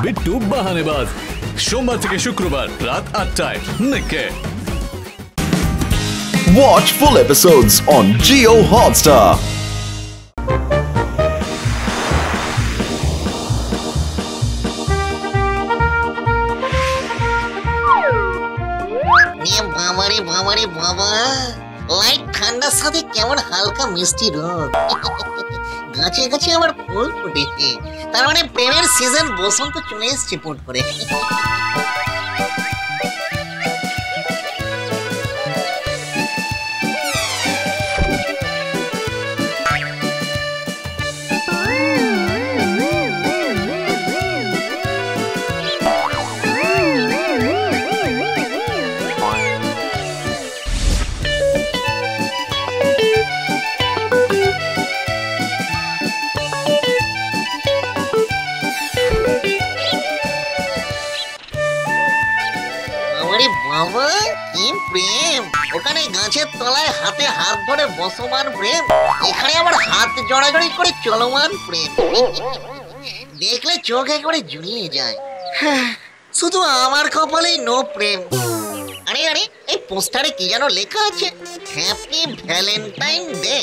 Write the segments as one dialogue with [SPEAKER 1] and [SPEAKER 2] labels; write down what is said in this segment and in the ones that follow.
[SPEAKER 1] বিট্টু বাহানেবাজ, সোমবার থেকে শুক্রবার রাত 8টায় নেকে।
[SPEAKER 2] Watch full episodes on Jio Hotstar.
[SPEAKER 3] বাবারে বাবারে বাবা, লাইট ঠান্ডার সাথে কেমন হালকা মিষ্টি রোদ। গাছে গাছে আবার ফুল ফুটেছে, তার মানে প্রেমের সিজন বসন্ত চলে এসছে পুট করে। বাবা কি প্রেম, ওখানে গাছের তলায় হাতে হাত ধরে বসমান প্রেম, এখানে আবার হাত জড়াজড়ি করে চলমান প্রেম। দেখলে চোখ একেবারে জুড়িয়ে যায়। শুধু আমার কপালেই নো প্রেম। আরে আরে, এই পোস্টারে কি যেন লেখা আছে, হ্যাপি ভ্যালেন্টাইন ডে।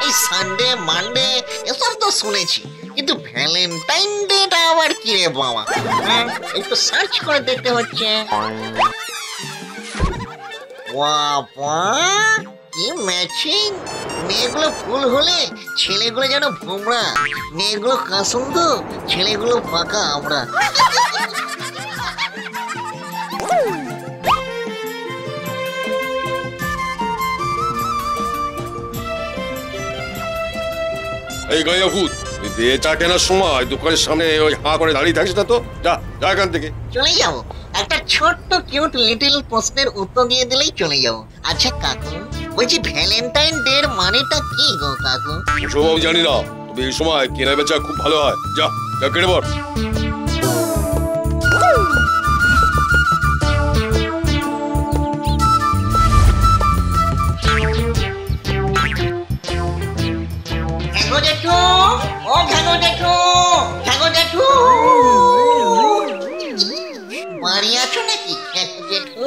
[SPEAKER 3] এই সানডে মানডে এসব তো শুনেছি, কিন্তু ভ্যালেন্টাইন ডেটা আবার কি রে বাবা? একটু সার্চ করে দেখতে হচ্ছে। কি ম্যাচিং! মেয়েগুলো ফুল হলে ছেলেগুলো যেন ভোমরা, মেয়েগুলো কাসুন্দ, ছেলেগুলো পাকা আমরা।
[SPEAKER 4] এই গায়া ভূত, দিয়ে চা কেনার সময় দোকানের সামনে ওই হাঁ করে দাঁড়িয়ে থাকিস না তো, যা যা এখান থেকে।
[SPEAKER 3] চলে যাবো, একটা ছোট্ট কিউট লিটল প্রশ্নের উত্তর দিয়ে দিলেই চলে যাবো। আচ্ছা কাকু, বলছি ভ্যালেন্টাইন ডে এর মানেটা কি গো কাকু?
[SPEAKER 4] ওসব আমি জানি না, তবে এই সময় কেনা বেচা খুব ভালো হয়। যা যা কেটে পড়। বাড়ি আছো নাকি জেঠু?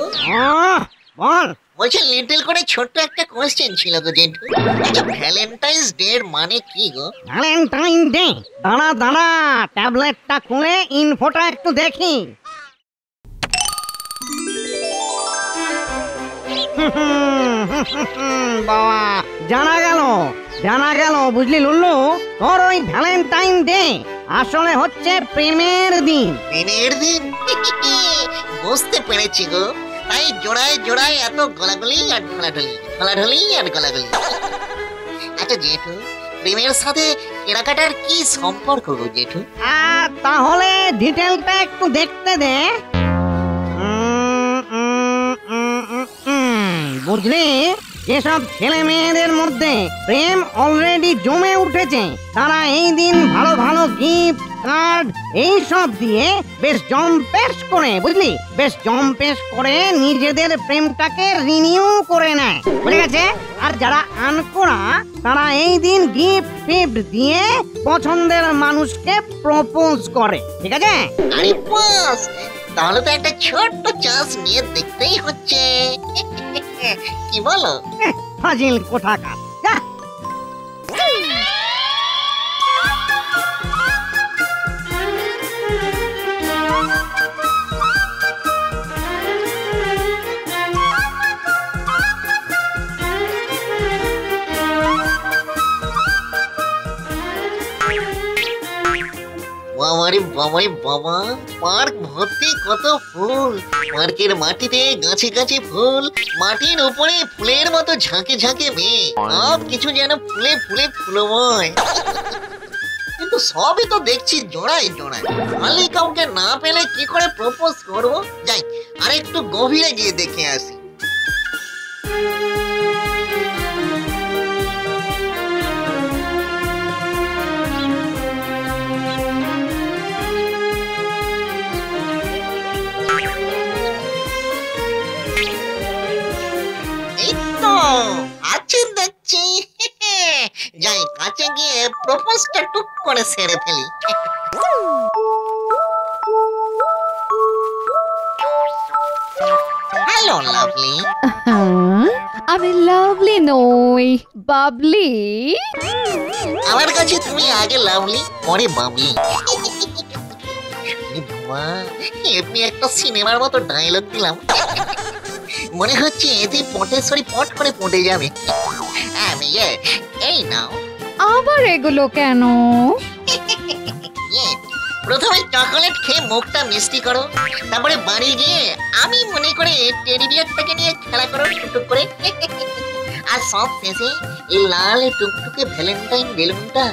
[SPEAKER 4] বল। বলছি লিটল করে ছোট্ট একটা কোয়েশ্চেন ছিল গো জেঠু, আচ্ছা ভ্যালেন্টাইন্স ডে এর মানে কি গো?
[SPEAKER 5] Valentine day? দাঁড়া দাঁড়া, ট্যাবলেটটা খুলে ইনফোটা একটু দেখি। বাবা, জানা গেল বুঝলি লুল্লু, তোর ওই ভ্যালেন্টাইন ডে আসলে হচ্ছে প্রেমের দিন।
[SPEAKER 3] প্রেমের দিন? বুঝতে পেরেছি গো, তাই জোড়ায় জোড়ায় এত গলাগলি আর ঢলাঢলি, ঢলাঢলি আর গলাগলি। আচ্ছা জেঠু, প্রেমের সাথে কেনাকাটার কি সম্পর্ক গো জেঠু?
[SPEAKER 5] তাহলে ডিটেলটা একটু দেখতে দে। বুঝলি, যেসব ছেলে মেয়েদের মধ্যে প্রেম অলরেডি জমে উঠেছে, তারা এই দিন ভালো ভালো গিফট কার্ড এইসব দিয়ে বেশ জম্পেশ করে, বুঝলি, বেশ জম্পেশ করে নিজেদের প্রেমটাকে রিনিউ করে নেয়, বুঝে গেছে? আর যারা আনকোড়া, তারা এই দিন গিফট ফিফট দিয়ে পছন্দের মানুষকে প্রপোজ করে, ঠিক আছে?
[SPEAKER 3] আরে বাস, তাহলে তো একটা ছোট্ট চান্স নিয়ে দেখতেই হচ্ছে, কি বলো?
[SPEAKER 5] ফাজিল কোথাকার।
[SPEAKER 3] বাবারে বাবারে বাবা, পার্ক ভর্তি কত ফুল, পার্কের মাটিতে গাছে গাছে ফুল, মাটির উপরে ফুলের মতো ঝাঁকে ঝাঁকে মেয়ে, সব কিছু যেন ফুলে ফুলে ফুলময়। কিন্তু সবই তো দেখছি জোড়ায় জোড়ায়, খালি কাউকে না পেলে কি করে প্রপোজ করবো? যাই আর একটু গভীরে গিয়ে দেখে আসি। আছে দেখছি, যাই কাছে গিয়ে প্রপোজটা টুক করে সেরে ফেলি। Hello lovely.
[SPEAKER 6] আমি লাভলি নই, বাবলি।
[SPEAKER 3] আমার কাছে তুমি আগে লাভলি পরে বাবলি। এমনি একটা সিনেমার মতো ডায়লগ দিলাম, মনে হচ্ছে এতে পটেশ্বরী পট করে পড়ে যাবে। এই নাও।
[SPEAKER 6] আবার এগুলো কেন?
[SPEAKER 3] প্রথমে চকোলেট খেয়ে মুখটা মিষ্টি করো, তারপরে বাড়ি গিয়ে আমি মনে করে টেডি বিয়ারটাকে নিয়ে খেলা করো টুকটুক করে। আর সব শেষে এই লাল টুকটুকে ভ্যালেন্টাইন বেলুনটা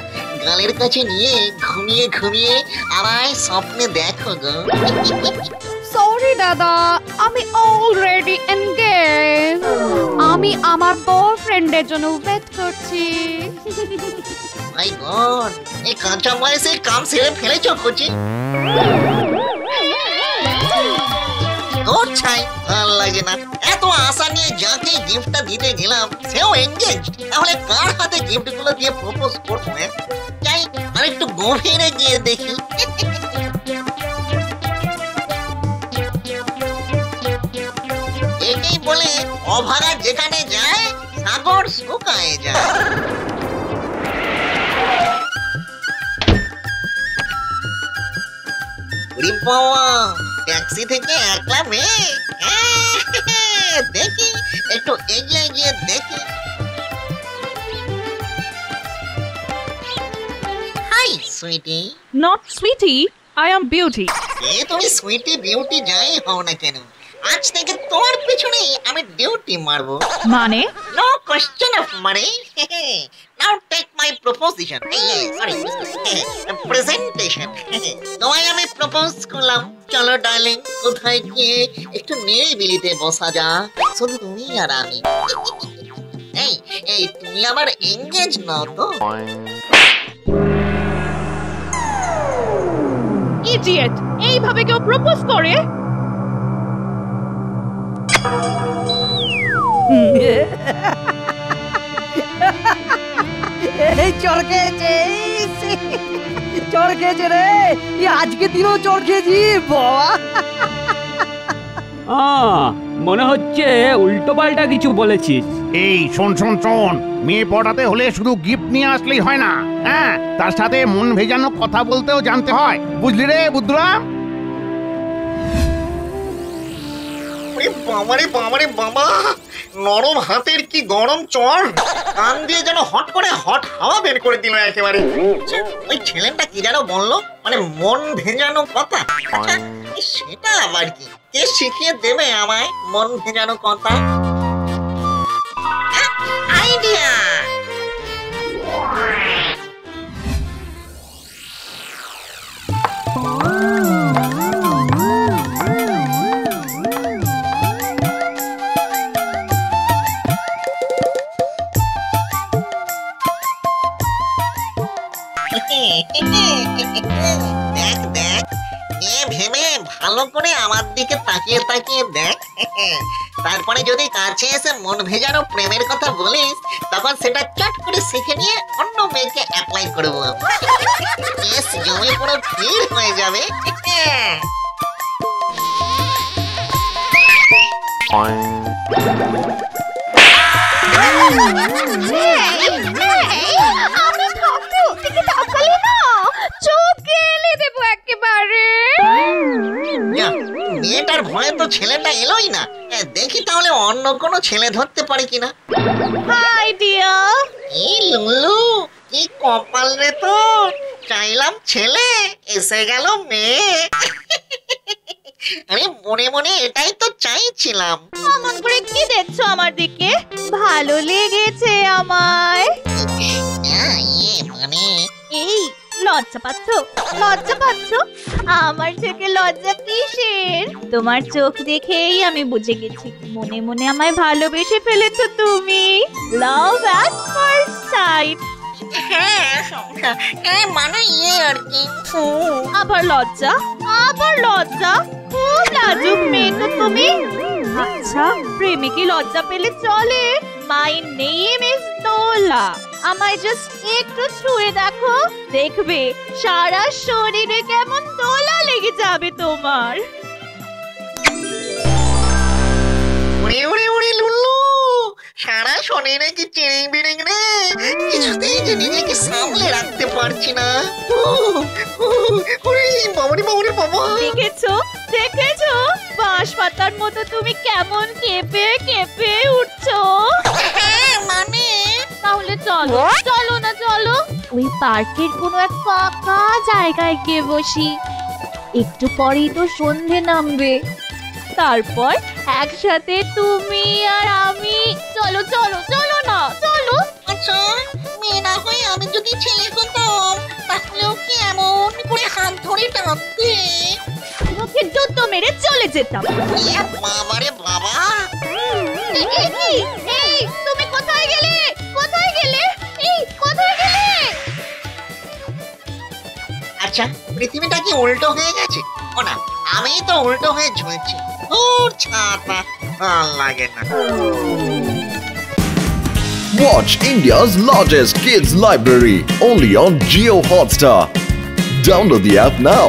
[SPEAKER 3] গালের কাছে নিয়ে ঘুমিয়ে ঘুমিয়ে আমায় স্বপ্নে দেখো গো।
[SPEAKER 6] সরি দাদা, আমি অলরেডি এনগেজ। আমি আমার বয়ফ্রেন্ডের জন্য ওয়েট করছি।
[SPEAKER 3] মাই গড, এই কাঁচা বয়সে কাম সেরে ফেলেছো কোচি। তোর ছাই ভাল লাগে না। এত আশা নিয়ে যাকে গিফটটা দিতে গেলাম সেও এনগেজ, তাহলে কার হাতে গিফট গুলো দিয়ে প্রপোজ করবো? যাই আর একটু গভীরে গিয়ে দেখি। একেই বলে অভাগা যেখানে যায় সাগর শুকায় যায়। ট্যাক্সি থেকে একলা মেয়ে, দেখি একটু এগিয়ে গিয়ে দেখি। Hi sweetie.
[SPEAKER 7] Not sweetie, I am beauty.
[SPEAKER 3] তুমি সুইটি বিউটি যাই হও না কেন, আজ থেকে তোমার পিছনেই আমি ডিউটি মারবো।
[SPEAKER 7] মানে?
[SPEAKER 3] No question of money. Now take my proposition. Sorry, presentation. তোমায় আমি প্রপোজ করলাম, চলো ডার্লিং কোথায় গিয়ে একটু নিরিবিলিতে বসা যা, শুধু তুমি আর আমি। এই তুমি আবার এঙ্গেজ নও তো?
[SPEAKER 7] Idiot! এইভাবে কেউ প্রপোজ করে?
[SPEAKER 5] এই চর খেয়েছে, চর খেয়েছে রে, আজকে দিনও চর খেয়েছি বাবা।
[SPEAKER 8] মনে হচ্ছে উল্টো পাল্টা কিছু বলেছিস।
[SPEAKER 9] এই শোন শোন শোন, মেয়ে পটাতে হলে শুধু গিফট নিয়ে আসলেই হয় না, হ্যাঁ, তার সাথে মন ভেজানো কথা বলতেও জানতে হয়, বুঝলি রে বুদ্ধরাম?
[SPEAKER 3] বাবারে বাবারে বাবা, নরম হাতের কি গরম চর, কান দিয়ে যেন হট করে হট হাওয়া বের করে দিল একেবারে। ওই ছেলেটা কি যেন বললো, মানে মন ভেজানো কথা। সেটা আবার কি, কে শিখিয়ে দেবে আমায় মন ভেজানো কথা? আইডিয়া। দেখ দেখ, মেয়ে ভেবে ভালো করে আমার দিকে তাকিয়ে তাকিয়ে দেখ, তারপরে যদি কাছে এসে মন ভেজানো প্রেমের কথা বলিস, তখন সেটা চট করে শিখে নিয়ে অন্য মেয়েকে অ্যাপ্লাই করবো। কেস জমে পুরো ভিড় হয়ে যাবে।
[SPEAKER 6] আমি থাকতে ওদিকে তাকালে না, চোখ গেলে দেবো একেবারে।
[SPEAKER 3] মেয়েটার ভয়ে তো ছেলেটা এলোই না, দেখি তাহলে অন্য কোনো ছেলে ধরতে পারে কিনা।
[SPEAKER 7] High deer.
[SPEAKER 3] এই লুলু, কি কপাল রে তোর, চাইলাম ছেলে, এসে গেল মেয়ে। আরে মনে মনে এটাই তো চাইছিলাম।
[SPEAKER 7] অমন করে কি দেখছো আমার দিকে? ভালো লেগেছে আমায়।
[SPEAKER 3] মানে
[SPEAKER 7] এই লজ্জা পাচ্ছ? লজ্জা পাচ্ছ? আমার থেকে লজ্জা কিসের? তোমার চোখ দেখেই আমি বুঝে গেছি মনে মনে আমায় ভালোবেসে ফেলেছো তুমি। লাভ অ্যাট ফার্স্ট সাইট।
[SPEAKER 3] হ্যাঁ মানে আর কি।
[SPEAKER 7] আবার লজ্জা, আবার লজ্জা। খুব লাজুক মেয়ে তো তুমি। আচ্ছা, প্রেমে কি লজ্জা পেলে চলে? মাই নেম ইজ দোলা। আমায় জাস্ট একটু ছুঁয়ে দেখো, দেখবে সারা শরীরে কেমন দোলা লেগে যাবে তোমার।
[SPEAKER 3] ওরে ওরে ওরে লুল্লু, সারা শনি নাকি চেরিং বিরিং রে, কিছুতেই যে নিজেকে সামলে রাখতে পারছি না। ওরে বাবারে বাবারে বাবা।
[SPEAKER 7] দেখেছো দেখেছো বাঁশ পাতার মতো তুমি কেমন কেঁপে কেঁপে উঠছো।
[SPEAKER 6] মানে
[SPEAKER 7] তাহলে চলো চলো না চলো ওই পার্কের কোনো এক ফাঁকা জায়গায় গিয়ে বসি। একটু পরেই তো সন্ধে নামবে, তারপর একসাথে তুমি আর আমি। চলো চলো চলো না চলো।
[SPEAKER 6] আচ্ছা, মেয়ে না হয়ে আমি যদি ছেলে হতাম তাহলেও কি এমন করে হাত ধরে টানতে?
[SPEAKER 7] তোমাকে জুতো মেরে চলে যেতাম।
[SPEAKER 3] বাবারে বাবা।
[SPEAKER 7] এই তুমি কোথায় গেলে? কোথায় গেলে? এই কোথায় গেলে?
[SPEAKER 3] আচ্ছা, পৃথিবীটা কি উল্টো হয়ে গেছে? ও না, আমি তো উল্টো হয়ে ঝুলছি। ওর ছাতা ভাল লাগে না।
[SPEAKER 2] Watch India's largest kids library only on Jio Hotstar. Download the app now.